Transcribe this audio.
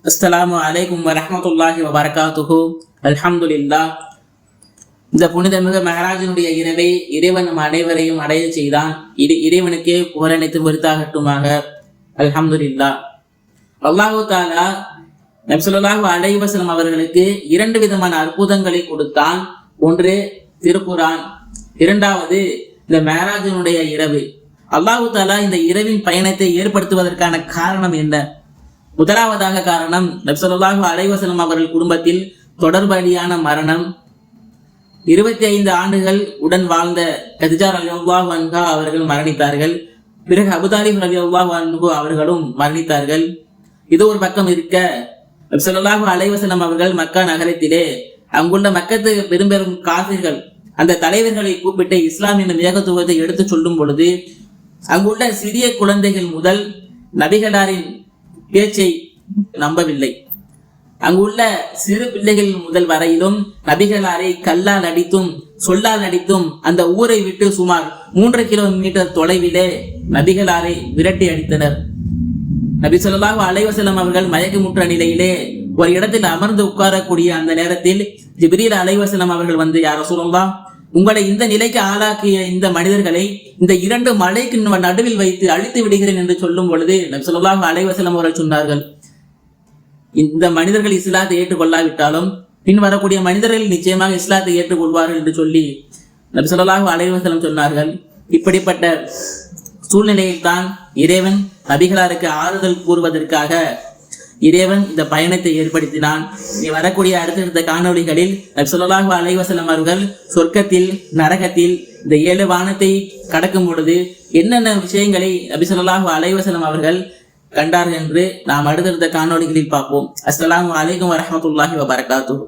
அஸ்ஸலாமு அலைக்கும் வரஹ்மத்துல்லாஹி வபரகாத்துஹு. அல்ஹம்துலில்லாஹ். இந்த புனிதமிகு மெஹராஜினுடைய இரவை இறைவன் நம் அனைவரையும் அடைய செய்தான். இறைவனுக்கே புகழனைத்து வருத்தாகட்டுமாக. அல்ஹம்துலில்லாஹ். அல்லாஹு தாலா நபி ஸல்லல்லாஹு அலைஹி வஸல்லம் அவர்களுக்கு இரண்டு விதமான அற்புதங்களை கொடுத்தான். ஒன்று திருக்குரான், இரண்டாவது இந்த மெஹராஜினுடைய இரவு. அல்லாஹு தாலா இந்த இரவின் பயணத்தை ஏற்படுத்துவதற்கான காரணம் என்ன? முதலாவதாக காரணம், நபி ஸல்லல்லாஹு அலைஹி வஸல்லம் அவர்கள் குடும்பத்தில் தொடர்படியான மரணம். 25 ஆண்டுகள் உடன் வாழ்ந்த கதீஜா ரலியல்லாஹு அன்ஹா அவர்கள் மரணித்தார்கள். பிறகு அபூ தாலிப் ரலியல்லாஹு அன்ஹு அவர்களும் மரணித்தார்கள். இது ஒரு பக்கம் இருக்க, நபி ஸல்லல்லாஹு அலைஹி வஸல்லம் அவர்கள் மக்கா நகரத்திலே அங்குள்ள மக்கத்து பெரும்பெரும் காஃபிர்கள் அந்த தலைவர்களை கூப்பிட்டு இஸ்லாமின் ஏகத்துவத்தை எடுத்து சொல்லும் பொழுது, அங்குள்ள சிறிய குழந்தைகள் முதல் நபிகளாரின் பேச்சை நம்பவில்லை. அங்குள்ள சிறு பிள்ளைகள் முதல் வரையிலும் நபிகளாரை கல்லால் அடித்தும் சொல்லால் அடித்தும் அந்த ஊரை விட்டு சுமார் 3 கிலோமீட்டர் தொலைவிலே நபிகளாரை விரட்டி அடித்தனர். நபி ஸல்லல்லாஹு அலைஹி வஸல்லம் அவர்கள் மயக்கமுற்ற நிலையிலே ஒரு இடத்தில் அமர்ந்து உட்காரக்கூடிய அந்த நேரத்தில் ஜிப்ரீல் அலைஹி வஸல்லம் அவர்கள் வந்து, யா ரசூலல்லாஹ், உங்களை இந்த நிலைக்கு ஆளாக்கிய இந்த மனிதர்களை இந்த 2 மலைக்கு நடுவில் வைத்து அழித்து விடுகிறேன் என்று சொல்லும் பொழுது நபி ஸல்லல்லாஹு அலைஹி வஸல்லம் அவர்கள் சொன்னார்கள், இந்த மனிதர்கள் இஸ்லாத்தை ஏற்றுக்கொள்ளாவிட்டாலும் பின் வரக்கூடிய மனிதர்கள் நிச்சயமாக இஸ்லாத்தை ஏற்றுக்கொள்வார்கள் என்று சொல்லி நபி ஸல்லல்லாஹு அலைஹி வஸல்லம் சொன்னார்கள். இப்படிப்பட்ட சூழ்நிலையில் தான் இறைவன் நபிகளாருக்கு ஆறுதல் கூறுவதற்காக இறைவன் இந்த பயணத்தை ஏற்படுத்தினான். நீ வரக்கூடிய அடுத்தடுத்த காணொளிகளில் நபி ஸல்லல்லாஹு அலைஹி வஸல்லம் அவர்கள் சொர்க்கத்தில் நரகத்தில் இந்த 7 வானத்தை கடக்கும் பொழுது என்னென்ன விஷயங்களை நபி ஸல்லல்லாஹு அலைஹி வஸல்லம் அவர்கள் கண்டார்கள் என்று நாம் அடுத்தடுத்த காணொளிகளில் பார்ப்போம். அஸ்ஸலாமு அலைக்கும் வரஹ்மத்துல்லாஹி வபரகாத்துஹு.